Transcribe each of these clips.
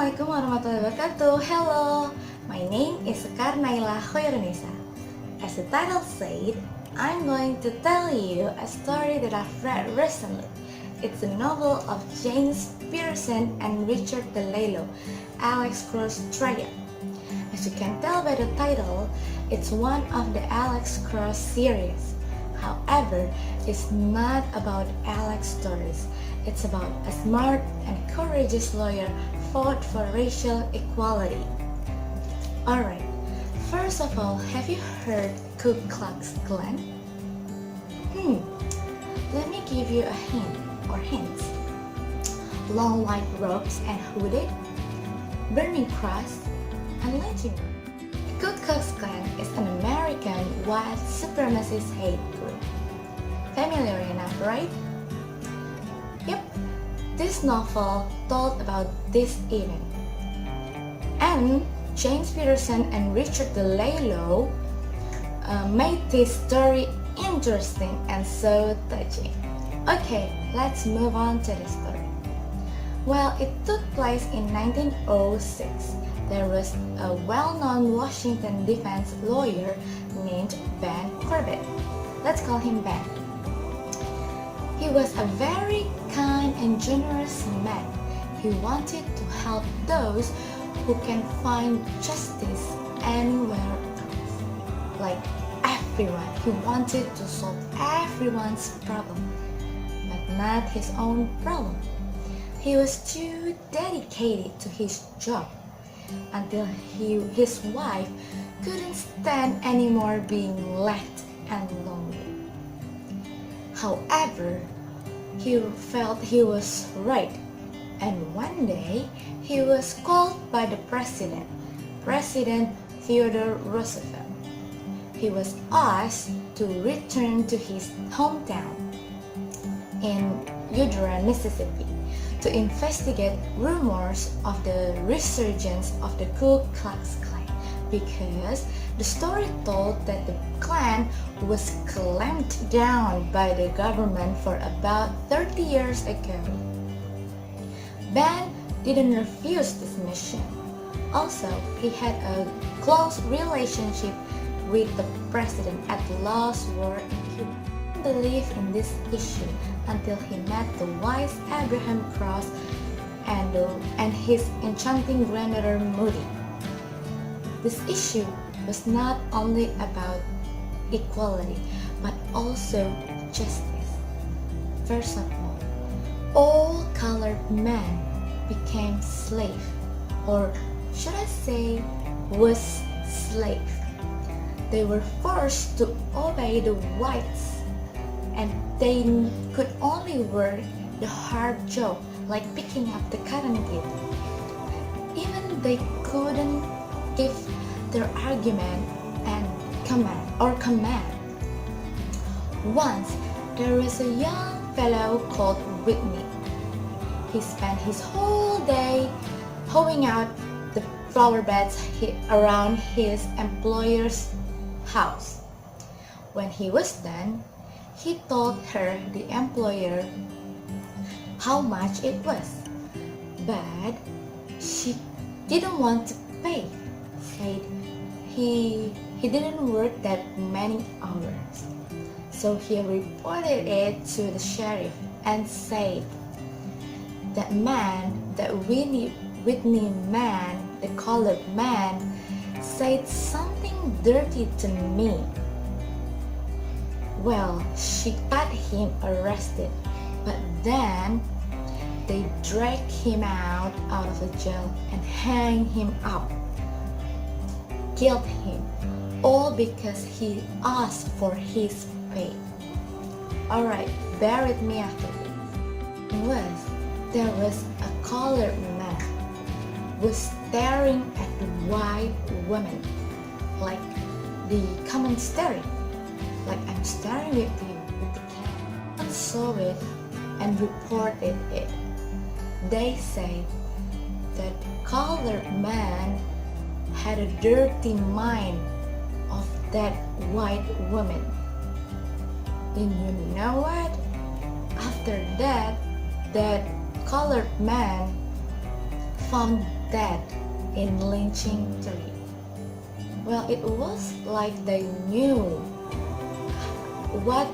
Assalamualaikum warahmatullahi wabarakatuh. Hello, my name is Sekar Nailah Khairunnisa. As the title said, I'm going to tell you a story that I've read recently. It's a novel of James Patterson and Richard Dilalo, Alex Cross Traya. As you can tell by the title, it's one of the Alex Cross series. However, it's not about Alex stories. It's about a smart and courageous lawyer fought for racial equality. Alright, first of all, have you heard Ku Klux Klan? Let me give you a hint or hints. Long white robes and hooded, burning cross, and lynching. Ku Klux Klan is an American white supremacist hate group. Familiar enough, right? Yep, this novel told about this event. And James Patterson and Richard Dilalo made this story interesting and so touching. Okay, let's move on to the story. Well, it took place in 1906. There was a well-known Washington defense lawyer named Ben Corbett. Let's call him Ben. He was a very kind and generous man. He wanted to help those who can find justice anywhere else. Like everyone, he wanted to solve everyone's problem, but not his own problem. He was too dedicated to his job until his wife couldn't stand anymore being left and lonely. However, he felt he was right, and one day he was called by the President Theodore Roosevelt. He was asked to return to his hometown in Udora, Mississippi, to investigate rumors of the resurgence of the Ku Klux Klan, because the story told that the Klan was clamped down by the government for about 30 years ago. Ben didn't refuse this mission. Also, he had a close relationship with the president at the last war in Cuba. He believed in this issue until he met the wise Abraham Cross and his enchanting granddaughter Moody. This issue was not only about equality, but also justice. First of all colored men became slave, or should I say, was slave. They were forced to obey the whites, and they could only work the hard job like picking up the cotton kid. Even they couldn't give their argument and command. Once there was a young fellow called Whitney. He spent his whole day hoeing out the flower beds around his employer's house. When he was done, he told the employer how much it was, but she didn't want to pay. Said he didn't work that many hours. So he reported it to the sheriff and said, that Whitney man, the colored man, said something dirty to me. Well, she got him arrested, but then they dragged him out of the jail and hanged him up. Killed him, all because he asked for his pay. Alright, bear with me after this. There was a colored man was staring at the white woman, like the common staring, like I'm staring with you with the camera. Someone saw it and reported it. They said that colored man had a dirty mind of that white woman. And you know what? After that colored man found dead in lynching tree. Well, it was like they knew what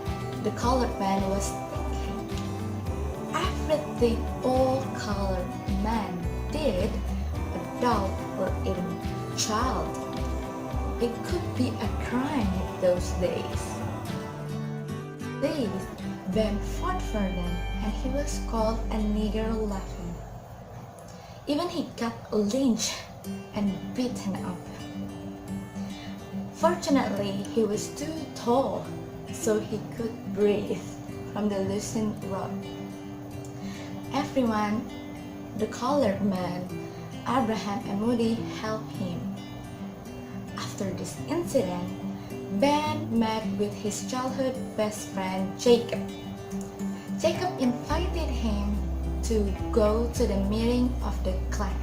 the colored man was thinking. Everything all colored man did, adult or even child, it could be a crime in those days. These Ben fought for them, and he was called a nigger laughing. Even he got lynched and beaten up. Fortunately, he was too tall, so he could breathe from the loosened rope. Everyone, the colored man, Abraham and Moody, helped him. After this incident, Ben met with his childhood best friend Jacob. Jacob invited him to go to the meeting of the clan.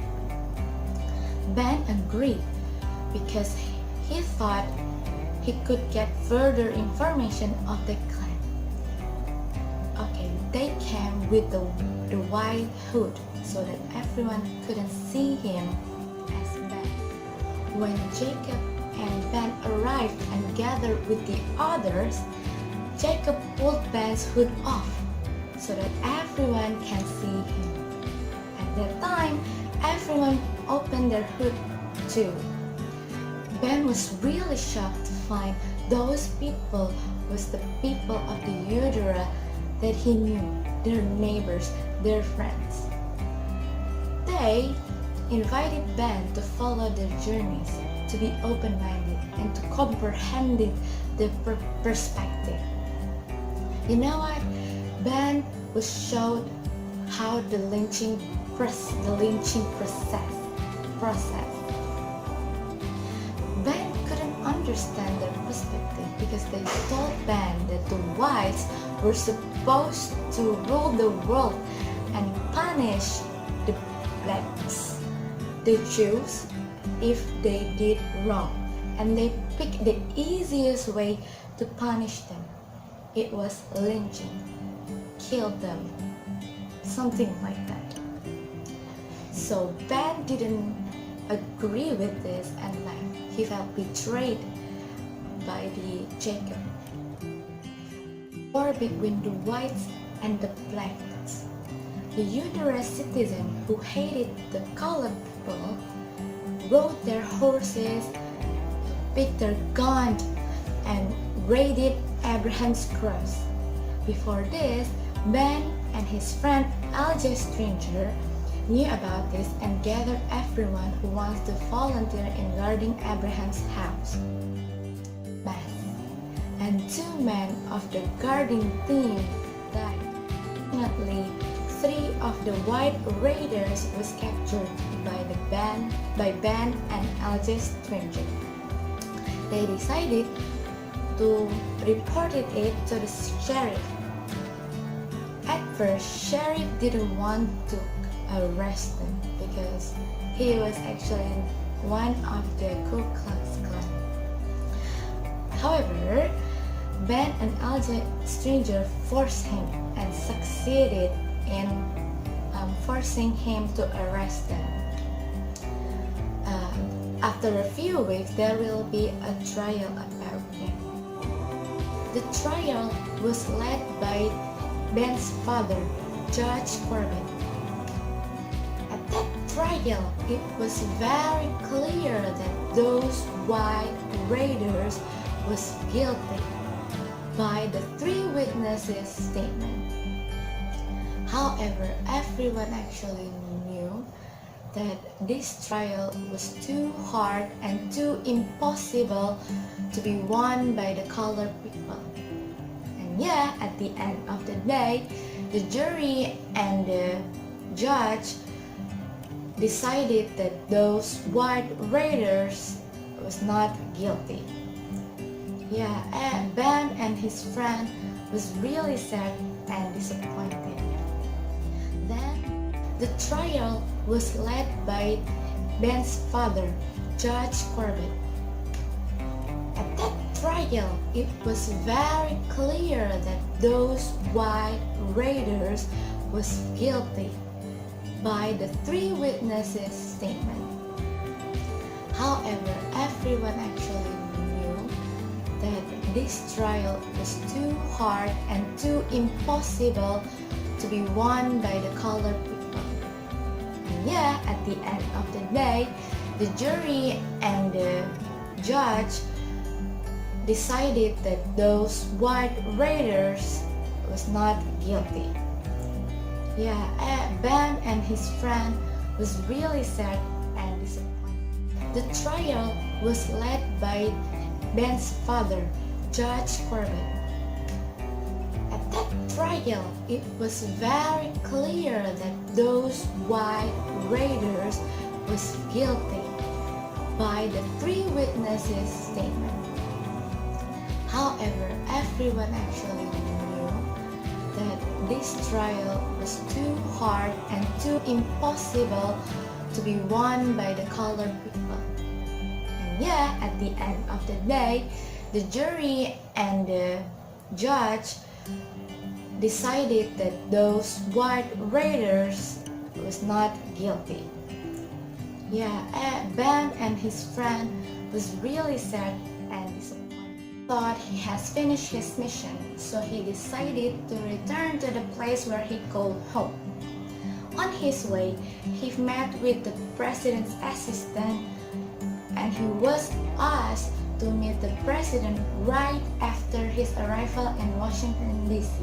Ben agreed because he thought he could get further information of the clan. Okay, they came with the white hood so that everyone couldn't see him as Ben. When Jacob and Ben arrived and gathered with the others, Jacob pulled Ben's hood off so that everyone can see him. At that time, everyone opened their hood too. Ben was really shocked to find those people was the people of the Udara that he knew, their neighbors, their friends. They invited Ben to follow their journeys, to be open-minded and to comprehend the perspective. You know what? Ben was showed how the lynching process. Ben couldn't understand their perspective because they told Ben that the whites were supposed to rule the world and punish the blacks, the Jews, if they did wrong, and they picked the easiest way to punish them. It was lynching, kill them, something like that. So Ben didn't agree with this and left. He felt betrayed by the Jacob. War between the whites and the blacks. The Udara citizen who hated the colored people rode their horses, picked their guns, and raided Abraham's cross. Before this, Ben and his friend LJ Stranger knew about this and gathered everyone who wants to volunteer in guarding Abraham's house. And 2 men of the guarding team died. Fortunately, 3 of the white raiders was captured by Ben and LJ Stranger. They decided to report it to the sheriff. At first, sheriff didn't want to arrest them because he was actually one of the Ku Klux Klan. However, Ben and LJ Stranger forced him and succeeded in forcing him to arrest them. After a few weeks, there will be a trial about him. The trial was led by Ben's father, Judge Corbett. At that trial, it was very clear that those white raiders was guilty by the 3 witnesses' statement. However, everyone actually knew that this trial was too hard and too impossible to be won by the colored people. And yeah, at the end of the day, the jury and the judge decided that those white raiders was not guilty. Yeah, and Ben and his friend was really sad and disappointed. Then the trial was led by Ben's father, Judge Corbett. At that trial, it was very clear that those white raiders was guilty by the three witnesses' statement. However, everyone actually knew that this trial was too hard and too impossible to be won by the colored people. And yeah, at the end of the day, the jury and the judge decided that those white raiders was not guilty. Yeah, Ben and his friend was really sad and disappointed. The trial was led by Ben's father, Judge Corbett. At that trial, it was very clear that those white raiders was guilty by the three witnesses' statement. However, everyone actually knew that this trial was too hard and too impossible to be won by the colored people. And yeah, at the end of the day, the jury and the judge decided that those white raiders was not guilty. Yeah, Ben and his friend was really sad and disappointed. Thought he has finished his mission, so he decided to return to the place where he called home. On his way, he met with the president's assistant, and he was asked to meet the president right after his arrival in Washington, D.C.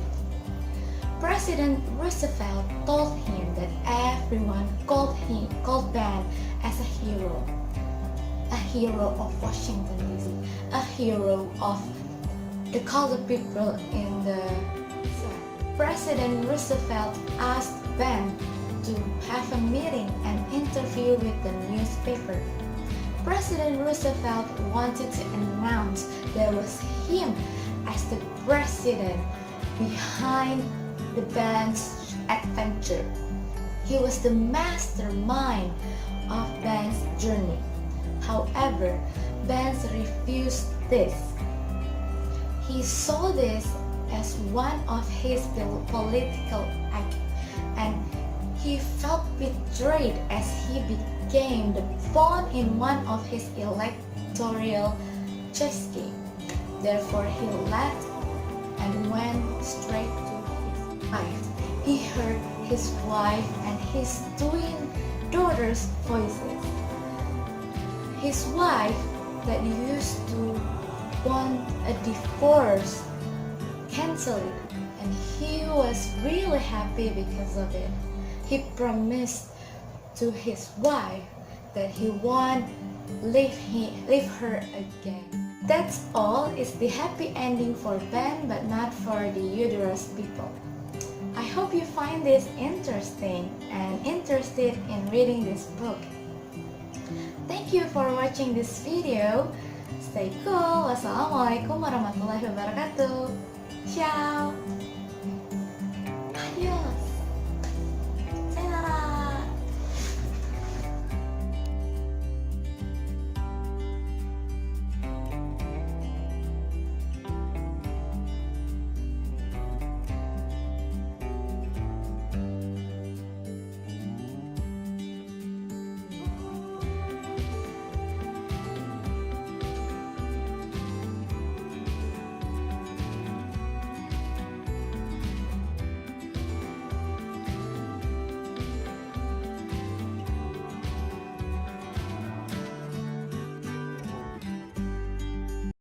President Roosevelt told him that everyone called Ben as a hero of Washington, D.C., a hero of the colored people in the South. President Roosevelt asked Ben to have a meeting and interview with the newspaper. President Roosevelt wanted to announce there was him as the president behind the Ben's adventure. He was the mastermind of Ben's journey. However, Ben refused this. He saw this as one of his political acts, and he felt betrayed as he became the pawn in one of his electoral chess game. Therefore, he left and went straight to his wife. He heard his wife and his twin daughters' voices. His wife that used to want a divorce canceled it, and he was really happy because of it. He promised to his wife that he won't leave her again. That's all. It's the happy ending for Ben, but not for the uterus people. I hope you find this interesting and interested in reading this book. Thank you for watching this video. Stay cool. Wassalamualaikum warahmatullahi wabarakatuh. Ciao. Adios.